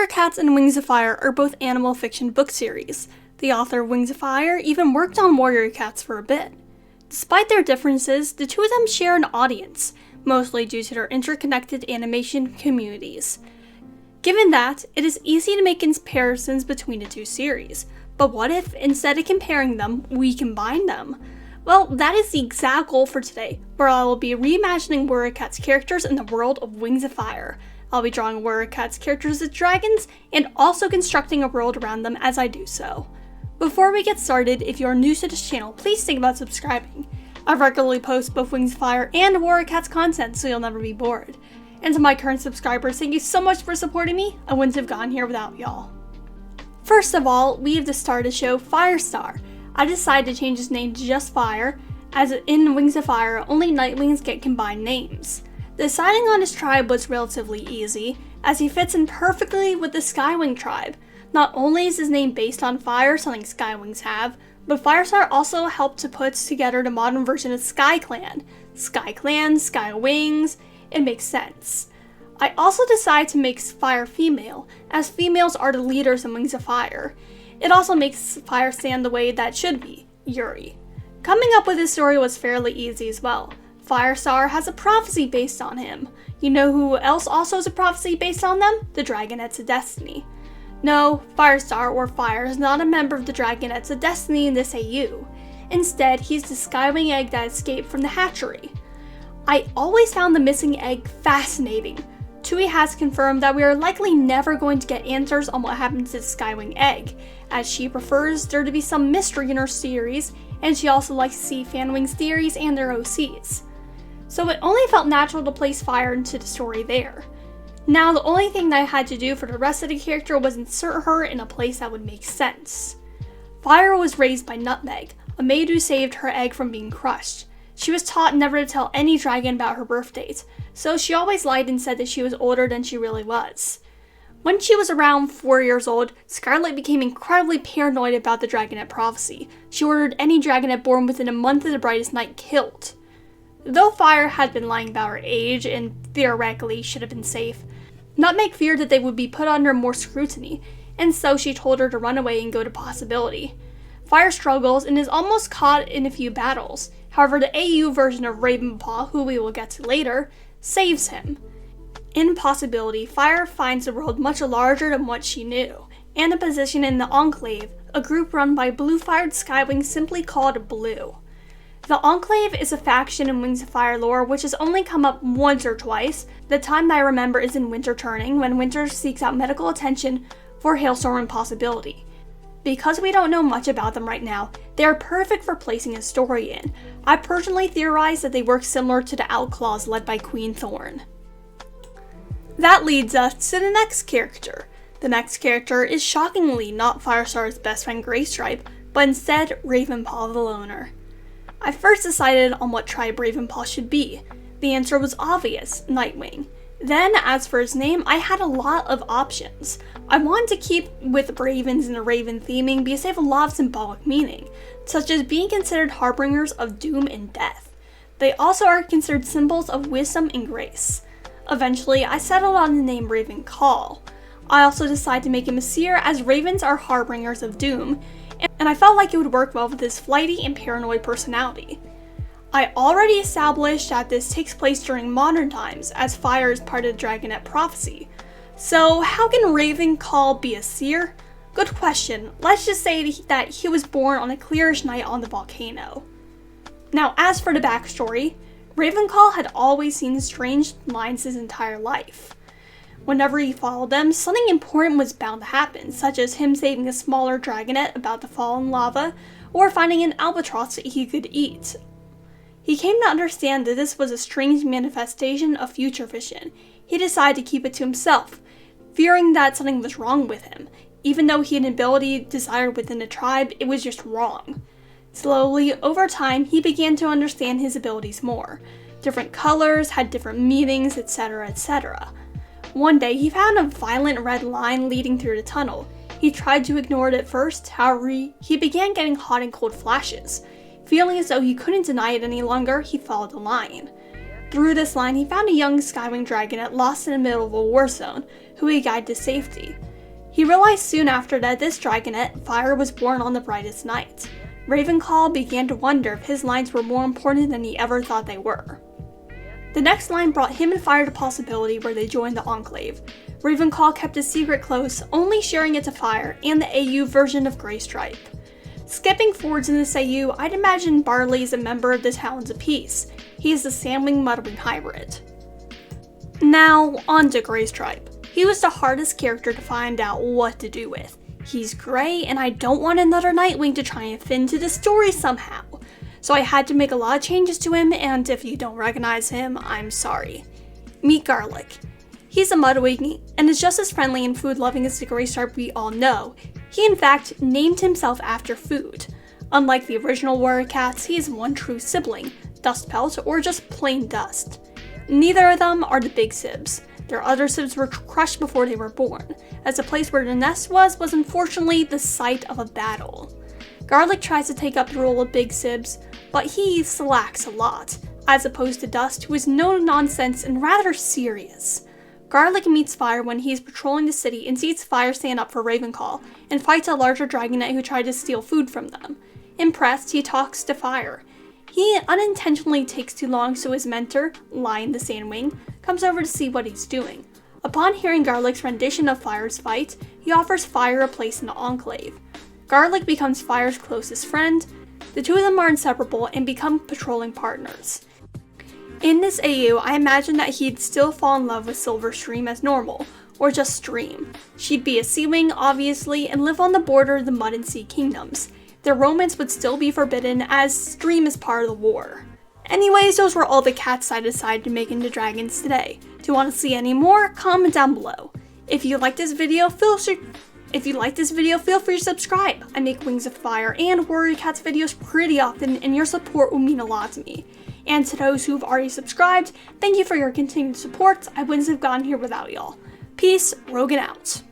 Warrior Cats and Wings of Fire are both animal fiction book series. The author of Wings of Fire even worked on Warrior Cats for a bit. Despite their differences, the two of them share an audience, mostly due to their interconnected animation communities. Given that, it is easy to make comparisons between the two series, but what if, instead of comparing them, we combine them? Well, that is the exact goal for today, where I will be reimagining Warrior Cats characters in the world of Wings of Fire. I'll be drawing Warrior Cats characters as dragons, and also constructing a world around them as I do so. Before we get started, if you are new to this channel, please think about subscribing. I regularly post both Wings of Fire and Warrior Cats content, so you'll never be bored. And to my current subscribers, thank you so much for supporting me. I wouldn't have gotten here without y'all. First of all, we have to start the show Firestar. I decided to change his name to just Fire, as in Wings of Fire, only Nightwings get combined names. Deciding on his tribe was relatively easy, as he fits in perfectly with the Skywing tribe. Not only is his name based on fire, something Skywings have, but Firestar also helped to put together the modern version of SkyClan. SkyClan, Skywings, it makes sense. I also decided to make Fire female, as females are the leaders in Wings of Fire. It also makes Fire stand the way that should be, Yuri. Coming up with this story was fairly easy as well. Firestar has a prophecy based on him. You know who else also has a prophecy based on them? The Dragonettes of Destiny. No, Firestar or Fire is not a member of the Dragonettes of Destiny in this AU. Instead, he's the Skywing egg that escaped from the hatchery. I always found the missing egg fascinating. Tui has confirmed that we are likely never going to get answers on what happened to the Skywing egg, as she prefers there to be some mystery in her series, and she also likes to see fanwings theories and their OCs. So it only felt natural to place Fire into the story there. Now the only thing that I had to do for the rest of the character was insert her in a place that would make sense. Fire was raised by Nutmeg, a maid who saved her egg from being crushed. She was taught never to tell any dragon about her birth date, so she always lied and said that she was older than she really was. When she was around 4 years old, Scarlet became incredibly paranoid about the Dragonette prophecy. She ordered any Dragonette born within a month of the brightest night killed. Though Fire had been lying about her age and theoretically should have been safe, Nutmeg feared that they would be put under more scrutiny, and so she told her to run away and go to Possibility. Fire struggles and is almost caught in a few battles. However, the AU version of Ravenpaw, who we will get to later, saves him. In Possibility, Fire finds the world much larger than what she knew, and a position in the Enclave, a group run by blue-fired Skywings simply called Blue. The Enclave is a faction in Wings of Fire lore which has only come up once or twice. The time that I remember is in Winter Turning, when Winter seeks out medical attention for Hailstorm and Possibility. Because we don't know much about them right now, they are perfect for placing a story in. I personally theorize that they work similar to the Outlaws led by Queen Thorn. That leads us to the next character. The next character is shockingly not Firestar's best friend Graystripe, but instead Ravenpaw the Loner. I first decided on what tribe Ravenpaw should be. The answer was obvious, Nightwing. Then, as for his name, I had a lot of options. I wanted to keep with ravens and the raven theming because they have a lot of symbolic meaning, such as being considered harbingers of doom and death. They also are considered symbols of wisdom and grace. Eventually, I settled on the name Ravencall. I also decided to make him a seer, as ravens are harbingers of doom, and I felt like it would work well with his flighty and paranoid personality. I already established that this takes place during modern times, as Fire is part of the Dragonette prophecy. So how can Ravencall be a seer? Good question. Let's just say that he was born on a clearish night on the volcano. Now, as for the backstory, Ravencall had always seen strange lines his entire life. Whenever he followed them, something important was bound to happen, such as him saving a smaller dragonette about to fall in lava, or finding an albatross that he could eat. He came to understand that this was a strange manifestation of future vision. He decided to keep it to himself, fearing that something was wrong with him. Even though he had an ability desired within the tribe, it was just wrong. Slowly, over time, he began to understand his abilities more. Different colors had different meanings, etc., etc. One day, he found a violent red line leading through the tunnel. He tried to ignore it at first, however, he began getting hot and cold flashes. Feeling as though he couldn't deny it any longer, he followed the line. Through this line, he found a young Skywing Dragonette lost in the middle of a war zone, who he guided to safety. He realized soon after that this dragonet, Fire, was born on the brightest night. Ravenpaw began to wonder if his lines were more important than he ever thought they were. The next line brought him and Fire to Possibility, where they joined the Enclave. Ravenpaw kept his secret close, only sharing it to Fire and the AU version of Graystripe. Skipping forwards in this AU, I'd imagine Barley is a member of the Talons of Peace. He is the Sandwing Mudwing hybrid. Now, on to Graystripe. He was the hardest character to find out what to do with. He's gray, and I don't want another Nightwing to try and fit into the story somehow. So I had to make a lot of changes to him, and if you don't recognize him, I'm sorry. Meet Garlic. He's a Mudwing, and is just as friendly and food-loving as the Graystripe we all know. He in fact named himself after food. Unlike the original Warrior Cats, he is one true sibling, Dustpelt, or just plain Dust. Neither of them are the big sibs. Their other sibs were crushed before they were born, as the place where the nest was unfortunately the site of a battle. Garlic tries to take up the role of big sibs, but he slacks a lot, as opposed to Dust, who is no-nonsense and rather serious. Garlic meets Fire when he is patrolling the city and sees Fire stand up for Ravenpaw, and fights a larger dragonet who tried to steal food from them. Impressed, he talks to Fire. He unintentionally takes too long, so his mentor, Lion the Sandwing, comes over to see what he's doing. Upon hearing Garlic's rendition of Fire's fight, he offers Fire a place in the Enclave. Garlic becomes Fire's closest friend. The two of them are inseparable and become patrolling partners. In this AU, I imagine that he'd still fall in love with Silver Stream as normal, or just Stream. She'd be a Seawing, obviously, and live on the border of the Mud and Sea Kingdoms. Their romance would still be forbidden, as Stream is part of the war. Anyways, those were all the cats I decided to make into dragons today. Do you want to see any more? Comment down below. If you like this video, feel free to subscribe. I make Wings of Fire and Warrior Cats videos pretty often, and your support will mean a lot to me. And to those who've already subscribed, thank you for your continued support. I wouldn't have gotten here without y'all. Peace, Rogan out.